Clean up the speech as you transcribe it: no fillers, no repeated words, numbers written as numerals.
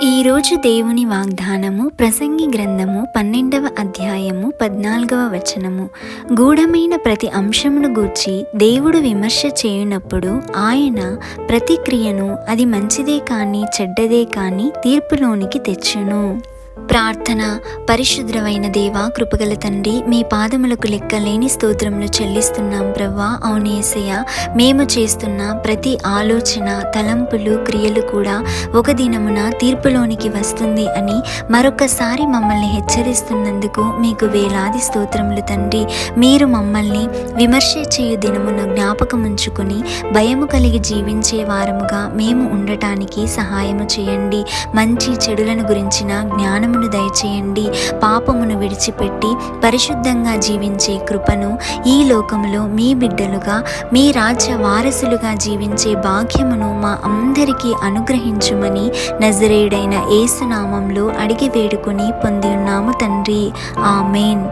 ఈరోజు దేవుని వాగ్దానము ప్రసంగి గ్రంథము 12వ అధ్యాయము 14వ వచనము. గూఢమైన ప్రతి అంశమును గూర్చి దేవుడు విమర్శ చేయునప్పుడు ఆయన ప్రతిక్రియను అది మంచిదే కానీ చెడ్డదే కానీ తీర్పులోనికి తెచ్చును. ప్రార్థన. పరిశుద్రమైన దేవా, కృపగల తండ్రి, మీ పాదములకు లెక్కలేని స్తోత్రములు చెల్లిస్తున్నాం ప్రవ్వా. అవును యేసయ్య, మేము చేస్తున్న ప్రతి ఆలోచన, తలంపులు, క్రియలు కూడా ఒక దినమున తీర్పులోనికి వస్తుంది అని మరొకసారి మమ్మల్ని హెచ్చరిస్తున్నందుకు మీకు వేలాది స్తోత్రములు తండ్రి. మీరు మమ్మల్ని విమర్శ చేయు దినమున జ్ఞాపకముంచుకొని భయము కలిగి జీవించే వారముగా మేము ఉండటానికి సహాయము చేయండి. మంచి చెడులను గురించిన జ్ఞానమును దయచేయండి. పాపమును విడిచిపెట్టి పరిశుద్ధంగా జీవించే కృపను, ఈ లోకములో మీ బిడ్డలుగా, మీ రాజ్య వారసులుగా జీవించే భాగ్యమును మా అందరికీ అనుగ్రహించుమని నజరేయుడైన యేసు నామములో అడిగి వేడుకొని పొంది ఉన్నాము తండ్రి. ఆమేన్.